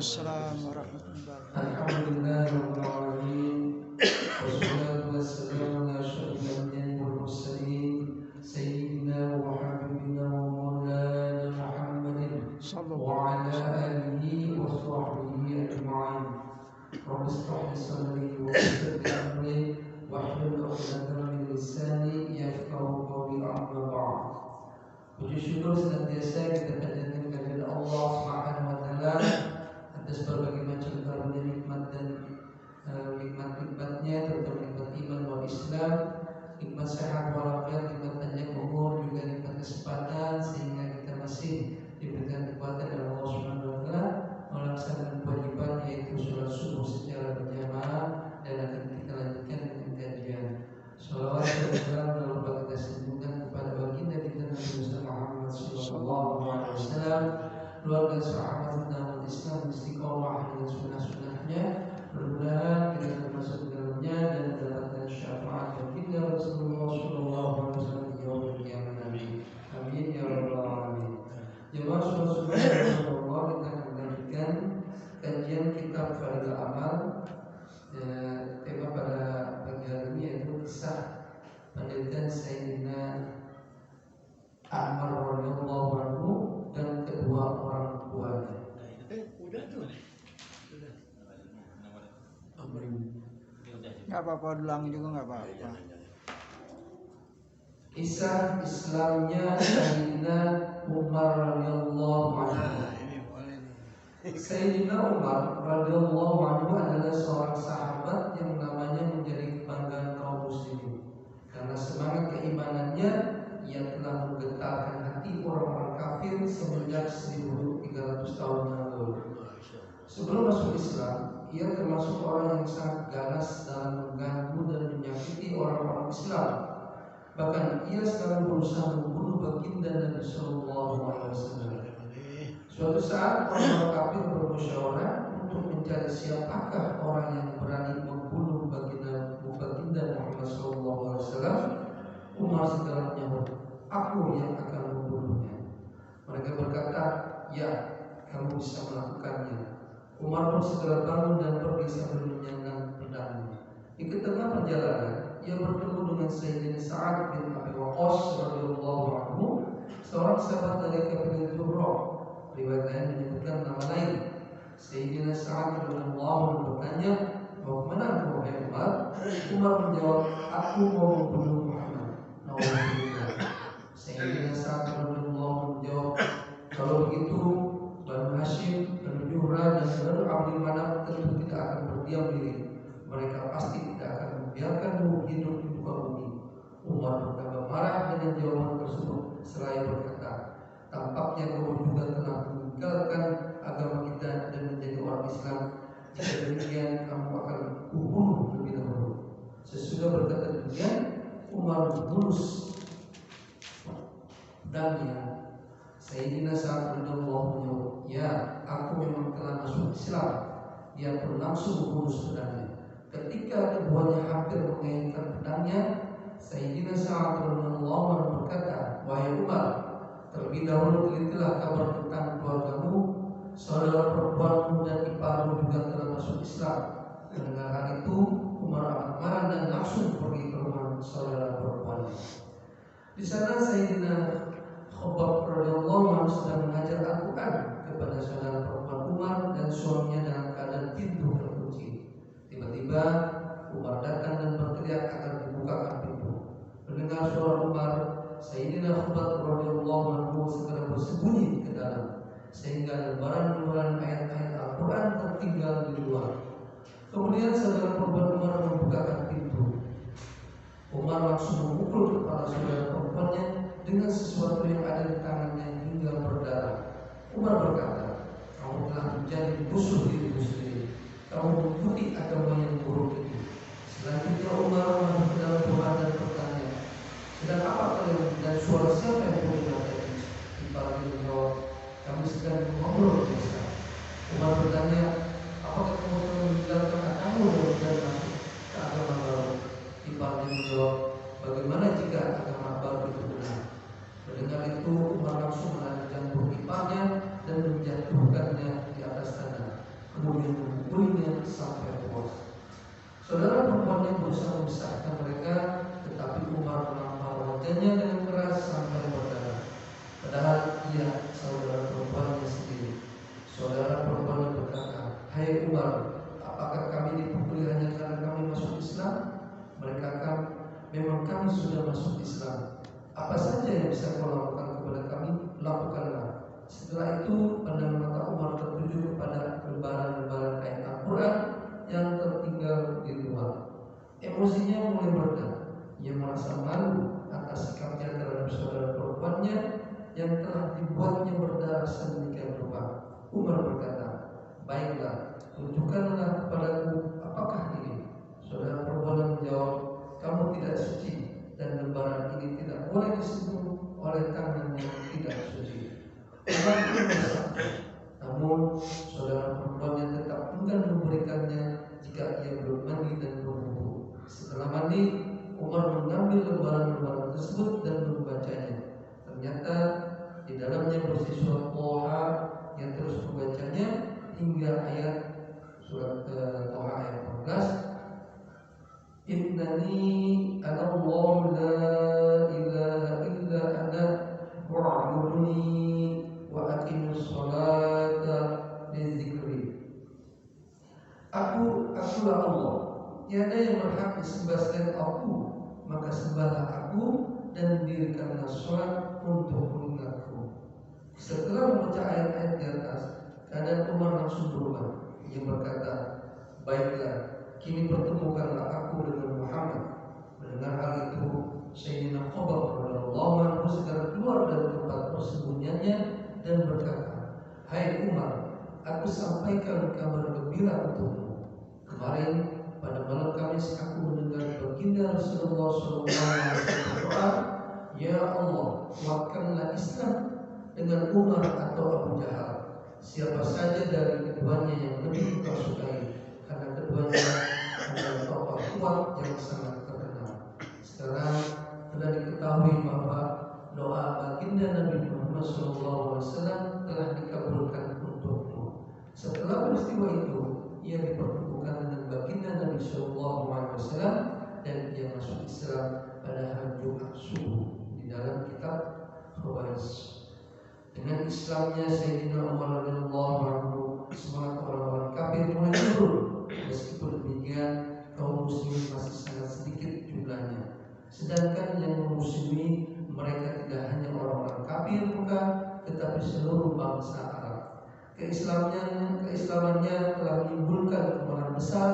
Waalaikumsalam warahmatullahi wabarakatuh. Alhamdulillahirrahmanirrahim. Wassalatu wassalamu ala asyrafil anbiya'i wal mursalin sayyidina wa habibina wa maulana Muhammadin wa ala alihi wa sahbihi ajma'in. Rabbi ishrah li sadri wa yassir li amri wahlul 'uqdatam min lisani yafqahu qawli, amma ba'd. Puji syukur senantiasa kita panjatkan kepada Allah Subhanahu wa taala atas berbagai macam karunia nikmat dan nikmat-nikmatnya, terutama nikmat iman wal Islam, nikmat sehat walafiat, nikmat panjang umur, juga nikmat kesempatan sehingga kita masih diberikan kekuatan oleh Allah Subhanahu wa taala melaksanakan kewajiban yaitu sholat subuh secara berjamaah, dan akan kita lanjutkan dengan kajian. Shalawat dan salam lalu kita sambungkan kepada baginda kita Nabi Muhammad sallallahu alaihi wasallam, keluarga sahabat dan Islam istiqomah dengan sunnah-sunnahnya, mudah-mudahan kita termasuk dalamnya dan mendapatkan syafaat baginda Rasulullah sallallahu alaihi wasallam di yaumil qiyamah. Amin ya rabbal alamin. Jemaah subhanallah, kita akan melanjutkan kajian kitab Fadhil Amal. Tema pada pagi hari ini yaitu kisah pendidikan Sayyidina Ammar radhiyallahu anhu dan kedua orang tuanya. Nggak apa-apa, ulang juga nggak apa-apa. Kisah Islamnya Sayyidina Umar radhiyallahu anhu. Sayyidina Umar radhiyallahu anhu adalah seorang sahabat yang namanya menjadi kebanggaan kaum muslimin karena semangat keimanannya yang telah menggetarkan hati orang-orang kafir semenjak 1300 tahun yang lalu. Sebelum masuk Islam, ia termasuk orang yang sangat ganas dalam mengganggu dan menyakiti orang-orang Islam. Bahkan ia selalu berusaha membunuh baginda Nabi Sallallahu Alaihi Wasallam. Suatu saat orang kafir bermusyawarah untuk mencari siapakah orang yang berani membunuh baginda Muhammad Sallallahu Alaihi Wasallam. Umar segera menyahut, "Aku yang akan membunuhnya." Mereka berkata, "Ya, kamu bisa melakukannya." Umar pun segera bangun dan pergi sambil menyandang pedangnya. Di tengah perjalanan, ia bertemu dengan Sayyidina Sa'ad bin Abi Waqqas radhiyallahu anhu, seorang sahabat dari kabilah Zurrah. Riwayat lain menyebutkan nama lain. Sayyidina Sa'ad radhiyallahu anhu bertanya, "Mau kemana engkau, wahai Umar?" Umar menjawab, "Aku mau membunuh Muhammad." Sayyidina Sa'ad radhiyallahu anhu menjawab, "Kalau begitu, Banu Hashim, Banu Juhra, dan Banu Abdul Manaf tentu tidak akan berdiam diri. Mereka pasti tidak akan membiarkanmu hidup di muka bumi." Umar bertambah marah dengan jawaban tersebut seraya berkata, "Tampaknya kamu juga telah meninggalkan agama kita dan menjadi orang Islam. Jika demikian, kamu akan kubunuh lebih dahulu." Sesudah berkata demikian, Umar menghunus pedangnya. Sayyidina Sa'ad radhiyallahu anhu, "Ya, aku memang telah masuk Islam." Dia pun langsung menghunus pedangnya. Ketika keduanya hampir mengaitkan pedangnya, Sayyidina Sa'ad radhiyallahu anhu berkata, "Wahai Umar, terlebih dahulu telitilah kabar tentang keluargamu, saudara perempuanmu dan iparmu juga telah masuk Islam." Mendengar hal itu, Umar amat marah dan langsung pergi ke rumah saudara perempuannya. Di sana Sayyidina Khabbab radhiyallahu anhu sedang mengajar Al-Quran kepada saudara perempuan Umar dan suaminya dalam keadaan pintu terkunci. Tiba-tiba Umar datang dan berteriak agar dibukakan pintu. Mendengar suara Umar, Sayyidina Khabbab radhiyallahu anhu segera bersembunyi ke dalam, sehingga lembaran-lembaran ayat-ayat Al-Quran tertinggal di luar. Kemudian saudara perempuan Umar membukakan pintu. Umar langsung memukul kepala saudara perempuannya dengan sesuatu yang ada di tangannya hingga berdarah. Umar berkata, "Kamu telah menjadi musuh dirimu sendiri. Kamu mengikuti agama yang buruk itu." Selanjutnya Umar masuk ke dalam rumah dan bertanya, "Sedang apa kalian dan suara siapa yang mendengar tadi?" Iparnya menjawab, "Kami sedang mengobrol biasa." Umar bertanya, "Apakah kamu telah meninggalkan agamamu dan masuk ke agama baru?" Iparnya menjawab, "Bagaimana jika agama baru itu benar?" Mendengar itu, Umar langsung menarik jambuk iparnya dan menjatuhkannya di atas tanah. sampai puas. Saudara perempuannya berusaha memisahkan mereka, tetapi Umar menampar wajahnya dengan keras sampai berdarah. Padahal ia saudara perempuannya sendiri. Saudara perempuannya berkata, "Hai Umar, apakah kami dipukuli hanya karena kami masuk Islam?" Mereka kata, "Memang kami sudah masuk Islam. Apa saja yang bisa kau lakukan kepada kami, lakukanlah." Setelah itu pandang mata Umar tertuju kepada lembaran-lembaran ayat Al-Quran yang tertinggal di luar. Emosinya mulai mereda. Ia merasa malu atas sikapnya terhadap saudara perempuannya yang telah dibuatnya berdarah sedemikian rupa. Umar berkata, "Baiklah, tunjukkanlah kepadaku apakah ini." Saudara perempuan menjawab, "Kamu tidak suci dan lembaran ini tidak boleh disentuh oleh tangan yang tidak suci." Umar pun bersabda, namun saudara perempuannya tetap enggan memberikannya jika ia belum mandi dan berwudu. Setelah mandi, Umar mengambil lembaran-lembaran tersebut dan membacanya. Ternyata di dalamnya berisi surat Toha yang terus membacanya hingga ayat surat Toha ayat 14. Innani anallahu la ilaha illa ana wa'buduni wa aqimus sholata lidzikri. Akulah Allah, tiada yang berhak disembah selain aku, maka sembahlah aku dan dirikanlah sholat untuk mengingatku. Setelah membaca ayat-ayat di atas, keadaan Umar langsung berubah. Ia berkata, "Baiklah, kini pertemukanlah aku dengan Muhammad." Mendengar hal itu, Sayyidina Khabbab radhiyallahu anhu segera keluar dari tempat persembunyiannya dan berkata, "Hai Umar, aku sampaikan kabar gembira untukmu. Kemarin pada malam Kamis aku mendengar baginda Rasulullah SAW berdoa, 'Ya Allah, kuatkanlah Islam dengan Umar atau Abu Jahal, siapa saja dari keduanya yang lebih kau sukai, karena keduanya adalah tokoh kuat yang sangat terkenal.'" Sekarang telah diketahui bahwa doa baginda Nabi Muhammad SAW telah dikabulkan untukmu. Setelah peristiwa itu, ia dipertemukan dengan baginda Nabi SAW dan ia masuk Islam pada hari Jumat subuh di dalam kitab Khawarij. Dengan Islamnya Sayyidina Umar radhiyallahu anhu, semangat orang-orang kafir mulai turun. Meskipun demikian, kaum muslimin masih sangat sedikit jumlahnya. Sedangkan yang memusuhi mereka tidak hanya orang-orang kafir bukan, tetapi seluruh bangsa Arab. Keislamannya telah menimbulkan kemarahan besar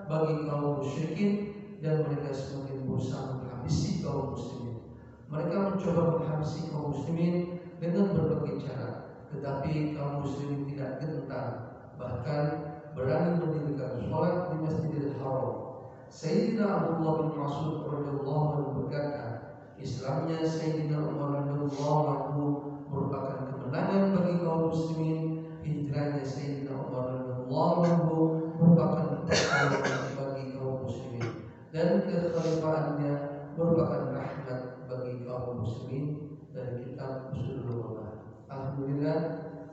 bagi kaum musyrikin dan mereka semakin berusaha menghabisi kaum muslimin. Mereka mencoba menghabisi kaum muslimin dengan berbagai cara, tetapi kaum muslimin tidak gentar, bahkan berani mendirikan sholat di Masjidil Haram. Sayyidina Abdullah bin Mas'ud radhiyallahu anhu berkata, Islamnya Sayyidina Umar radhiyallahu anhu merupakan kemenangan bagi kaum muslimin. Hijrahnya Sayyidina Umar radhiyallahu anhu merupakan pertolongan bagi kaum muslimin, dan kekhalifaannya merupakan rahmat bagi kaum muslimin. Dari kitab Ushulul Ulama. Alhamdulillah,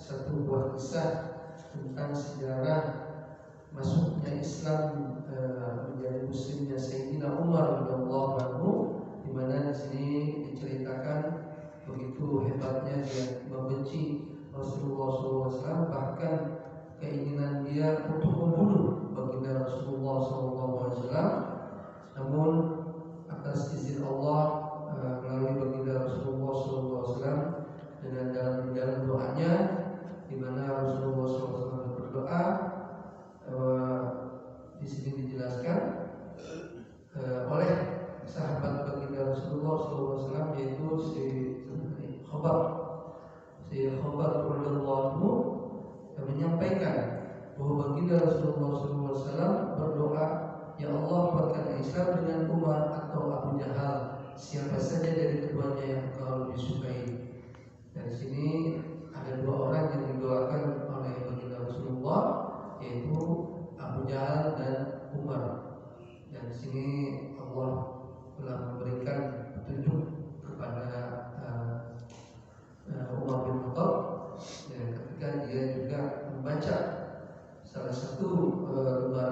satu buah kisah tentang sejarah masuknya Islam menjadi muslimnya Sayyidina Umar radhiyallahu anhu, di mana di sini diceritakan begitu hebatnya dia membenci Rasulullah SAW, bahkan keinginan dia untuk membunuh baginda Rasulullah SAW. Namun atas izin Allah melalui baginda Rasulullah SAW dengan dalam doanya, di mana Rasulullah SAW berdoa, di sini dijelaskan oleh sahabat baginda Rasulullah SAW, yaitu si Khabbab radhiyallahu anhu, yang menyampaikan bahwa baginda Rasulullah SAW berdoa, "Ya Allah, kuatkan Islam dengan Umar atau Abu Jahal, siapa saja dari keduanya yang kau lebih sukai." Dari sini ada dua orang yang didoakan oleh baginda Rasulullah, yaitu Abu Jahal dan Umar. Dan di sini Allah telah memberikan petunjuk kepada Umar bin Khattab, dan ketika dia juga membaca salah satu lembaran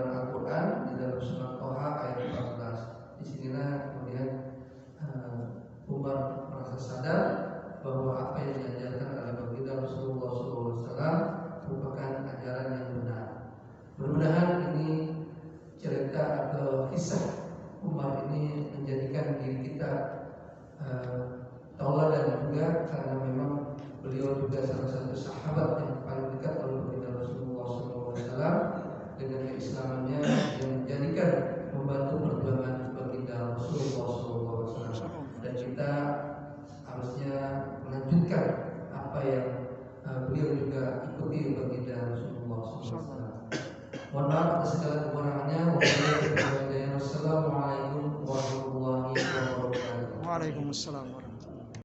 bahwa apa yang diajarkan oleh baginda Rasulullah SAW merupakan ajaran yang benar. Mudah-mudahan ini cerita atau kisah Umar ini menjadikan diri kita tauladan juga, karena memang beliau juga salah satu sahabat yang paling dekat oleh baginda Rasulullah SAW dengan keislamannya yang menjadikan membantu perjuangan baginda Rasulullah SAW, dan kita harusnya melanjutkan apa yang beliau juga ikuti baginda Rasulullah SAW. Mohon maaf atas segala kekurangannya. Wassalamualaikum warahmatullahi wabarakatuh. Waalaikumsalam.